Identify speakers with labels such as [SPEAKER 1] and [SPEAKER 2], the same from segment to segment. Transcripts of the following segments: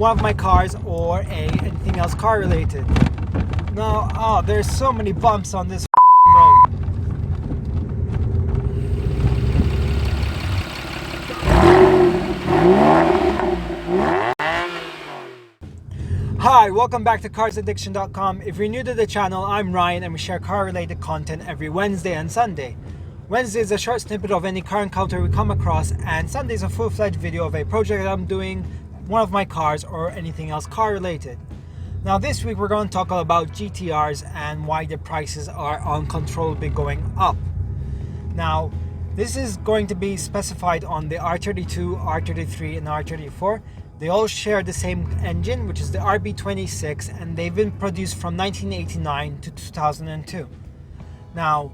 [SPEAKER 1] one of my cars or anything else car related. Now, there's so many bumps on this road. Hi, welcome back to CarsAddiction.com. If you're new to the channel, I'm Ryan and we share car related content every Wednesday and Sunday. Wednesday is a short snippet of any car encounter we come across, and Sunday is a full-fledged video of a project that I'm doing, one of my cars or anything else car related. Now this week we're going to talk about GT-Rs and why the prices are uncontrollably going up. Now this is going to be specified on the R32, R33 and R34. They all share the same engine, which is the RB26, and they've been produced from 1989 to 2002. Now,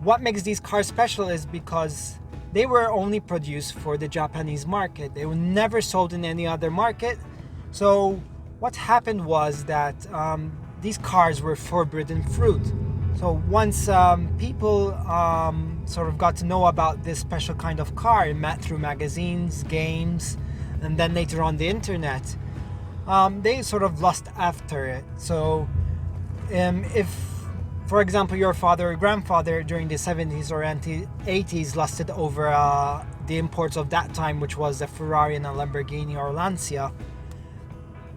[SPEAKER 1] what makes these cars special is because they were only produced for the Japanese market. They were never sold in any other market. So what happened was that these cars were forbidden fruit. So once people sort of got to know about this special kind of car, met through magazines, games, and then later on the internet, they sort of lust after it. So if, for example, your father or grandfather during the 70s or 80s lusted over the imports of that time, which was a Ferrari and a Lamborghini or Lancia,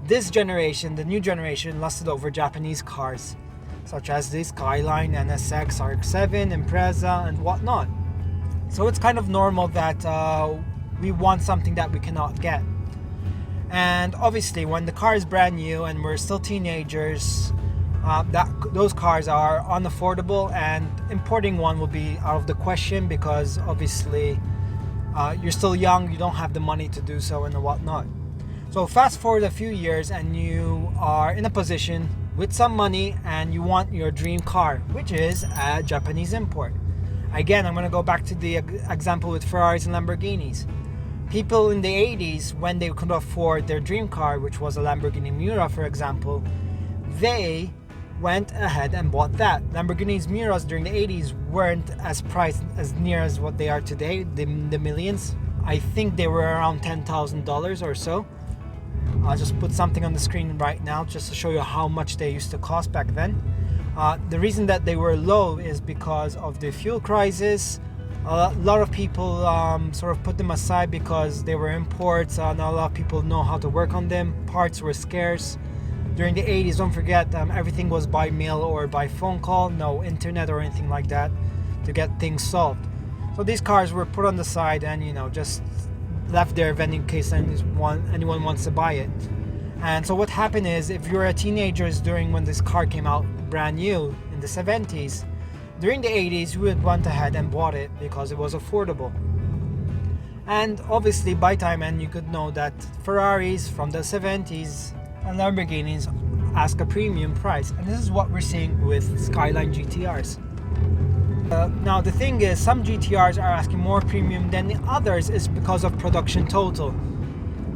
[SPEAKER 1] this generation, the new generation, lusted over Japanese cars such as the Skyline, NSX, RX-7, Impreza, and whatnot. So it's kind of normal that we want something that we cannot get. And obviously when the car is brand new and we're still teenagers, those cars are unaffordable, and importing one will be out of the question because obviously you're still young, you don't have the money to do so and whatnot. So fast forward a few years and you are in a position with some money and you want your dream car, which is a Japanese import. Again, I'm going to go back to the example with Ferraris and Lamborghinis. People in the 80s, when they could afford their dream car, which was a Lamborghini Miura, for example, they went ahead and bought that. Lamborghini's Miuras during the 80s weren't as priced as near as what they are today, the millions. I think they were around $10,000 or so. I'll just put something on the screen right now just to show you how much they used to cost back then. The reason that they were low is because of the fuel crisis. A lot of people sort of put them aside because they were imports. Not a lot of people know how to work on them. Parts were scarce. During the 80s, don't forget, everything was by mail or by phone call. No internet or anything like that to get things solved. So these cars were put on the side and, you know, just left there in case anyone wants to buy it. And so what happened is, if you're a teenager during when this car came out brand new in the 70s, during the 80s you would went ahead and bought it because it was affordable. And obviously by time and you could know that Ferraris from the 70s and Lamborghinis ask a premium price, and this is what we're seeing with Skyline GT-Rs. Now the thing is, some GT-Rs are asking more premium than the others is because of production total.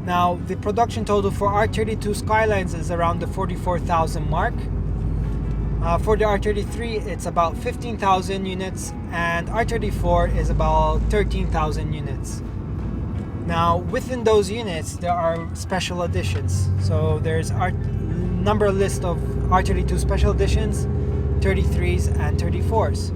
[SPEAKER 1] Now the production total for R32 Skylines is around the 44,000 mark. For the R33 it's about 15,000 units, and R34 is about 13,000 units. Now within those units there are special editions. So there's number list of R32 special editions, 33s and 34s.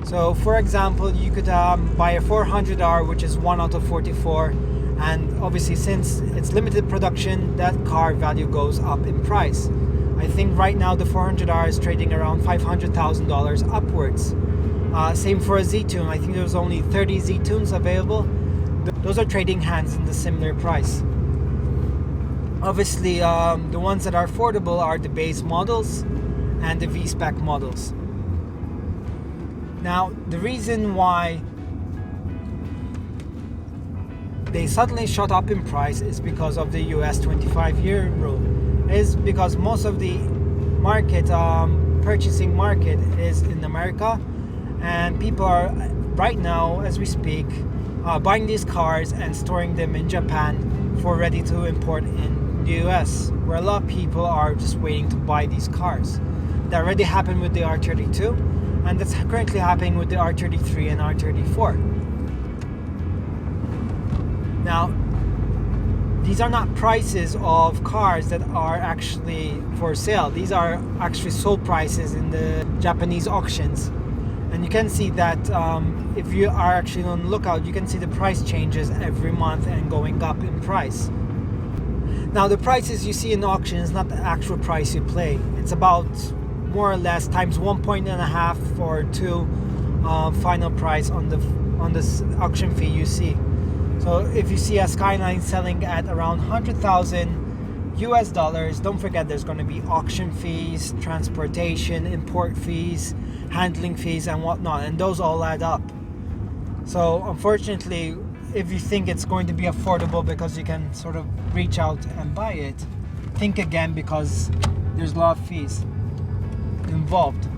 [SPEAKER 1] So for example, you could buy a 400R, which is 1 out of 44, and obviously since it's limited production, that car value goes up in price. I think right now the 400R is trading around $500,000 upwards. Same for a Z-Tune. I think there's only 30 Z-Tunes available. Those are trading hands in the similar price. Obviously, the ones that are affordable are the base models and the VSpec models. Now, the reason why they suddenly shot up in price is because of the US 25-year rule. Is because most of the market, purchasing market is in America, and people are right now, as we speak, buying these cars and storing them in Japan for ready to import in the US, where a lot of people are just waiting to buy these cars. That already happened with the R32. And that's currently happening with the R33 and R34. Now, these are not prices of cars that are actually for sale. These are actually sold prices in the Japanese auctions. And you can see that if you are actually on the lookout, you can see the price changes every month and going up in price. Now, the prices you see in the auction is not the actual price you pay. It's about more or less times 1.5 or 2 final price on this auction fee you see. So if you see a Skyline selling at around $100,000 US, don't forget there's going to be auction fees, transportation, import fees, handling fees and whatnot, and those all add up. So unfortunately, if you think it's going to be affordable because you can sort of reach out and buy it, think again, because there's a lot of fees involved.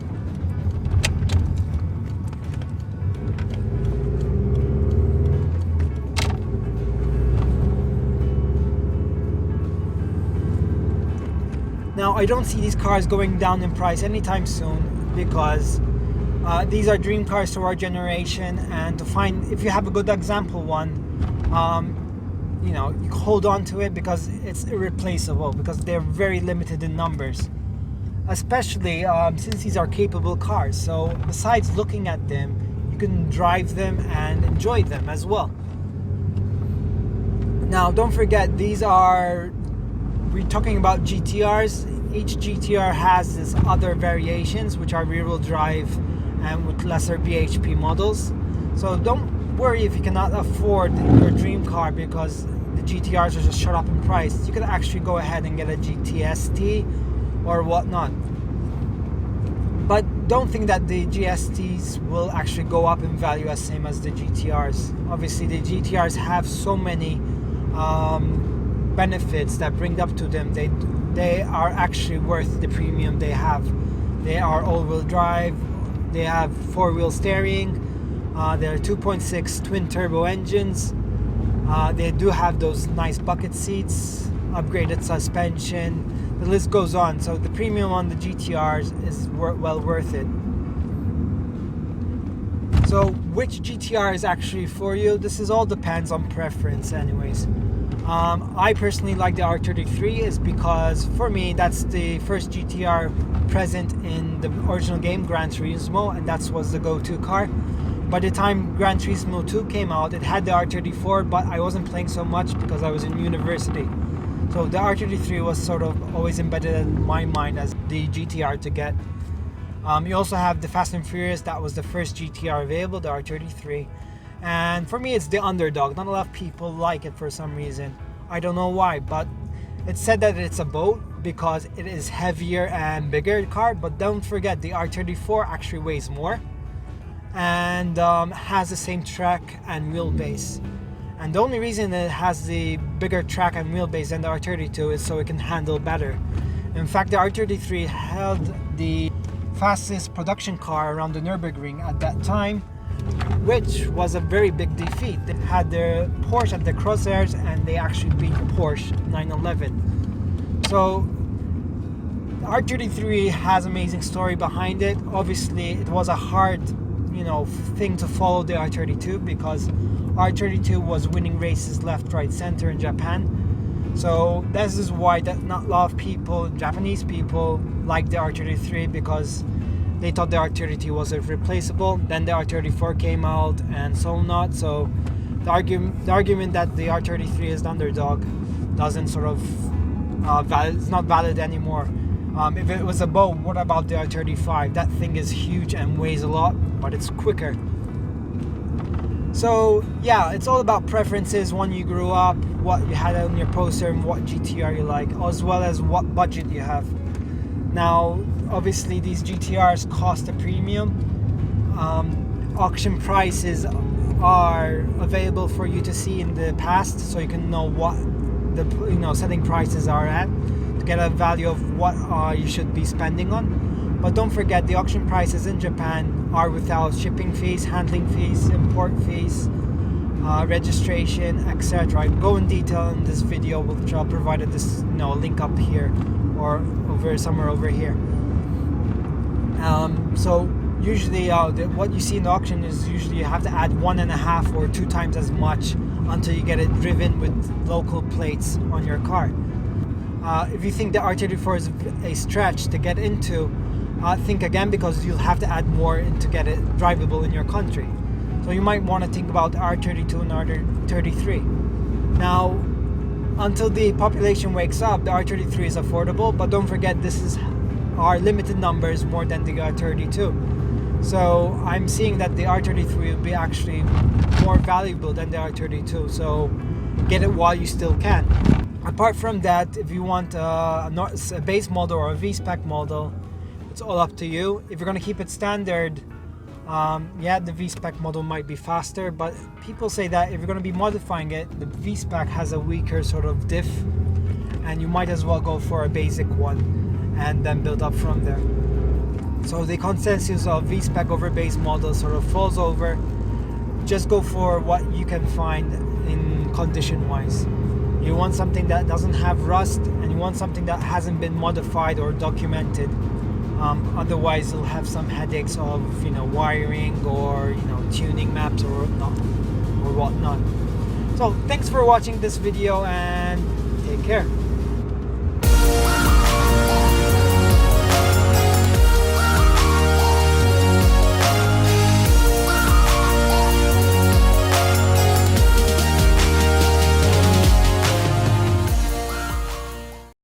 [SPEAKER 1] Now, I don't see these cars going down in price anytime soon, because these are dream cars to our generation, and to find, if you have a good example one, you know, you hold on to it because it's irreplaceable, because they're very limited in numbers, especially since these are capable cars. So besides looking at them, you can drive them and enjoy them as well. Now, don't forget, we're talking about GT-Rs. Each GT-R has these other variations, which are rear-wheel drive and with lesser BHP models. So don't worry if you cannot afford your dream car because the GT-Rs are just shot up in price. You can actually go ahead and get a GT-ST or whatnot. But don't think that the GSTs will actually go up in value as same as the GT-Rs. Obviously, the GT-Rs have so many benefits that bring up to them. They are actually worth the premium they have. They are all-wheel drive. They have 4-wheel steering. They're 2.6 twin turbo engines. They do have those nice bucket seats, upgraded suspension. The list goes on. So the premium on the GT-Rs is well worth it. So which GT-R is actually for you? This all depends on preference anyways. I personally like the R33 is because for me that's the first GT-R present in the original game Gran Turismo, and that was the go-to car. By the time Gran Turismo 2 came out, it had the R34, but I wasn't playing so much because I was in university. So the R33 was sort of always embedded in my mind as the GT-R to get. You also have the Fast and Furious, that was the first GT-R available, the R33. And for me, it's the underdog. Not a lot of people like it for some reason. I don't know why, but it's said that it's a boat because it is heavier and bigger car. But don't forget, the R34 actually weighs more and has the same track and wheelbase. And the only reason it has the bigger track and wheelbase than the R32 is so it can handle better. In fact, the R33 held the fastest production car around the Nürburgring at that time, which was a very big defeat. They had their Porsche at the crosshairs and they actually beat Porsche 911. So the R33 has amazing story behind it. Obviously, it was a hard, thing to follow the R32 because R32 was winning races left, right, center in Japan. So this is why not a lot of people, Japanese people, like the R33 because they thought the R32 was irreplaceable. Then the R34 came out and so not. So the argument that the R33 is the underdog doesn't sort of it's not valid anymore. If it was a boat, what about the R35? That thing is huge and weighs a lot, but it's quicker. So yeah, it's all about preferences when you grew up, what you had on your poster and what GT-R you like, as well as what budget you have. Now, obviously these GT-Rs cost a premium. Auction prices are available for you to see in the past, so you can know what the selling prices are at to get a value of what you should be spending on. But don't forget, the auction prices in Japan are without shipping fees, handling fees, import fees, registration, etc. I go in detail in this video, which I'll provide this link up here or somewhere over here. So usually what you see in the auction is usually you have to add 1.5 or 2 times as much until you get it driven with local plates on your car. If you think the R34 is a stretch to get into, think again, because you'll have to add more in to get it drivable in your country. So you might want to think about R32 and R33. Now, until the population wakes up, the R33 is affordable, but don't forget this are limited numbers more than the R32. So I'm seeing that the R33 will be actually more valuable than the R32. So get it while you still can. Apart from that, if you want a base model or a VSpec model, it's all up to you. If you're going to keep it standard, yeah, the VSpec model might be faster, but people say that if you're going to be modifying it, the VSpec has a weaker sort of diff, and you might as well go for a basic one and then build up from there. So the consensus of VSpec over base model sort of falls over. Just go for what you can find in condition wise. You want something that doesn't have rust, and you want something that hasn't been modified or documented. Otherwise you'll have some headaches of wiring or tuning maps or whatnot. So thanks for watching this video, and take care.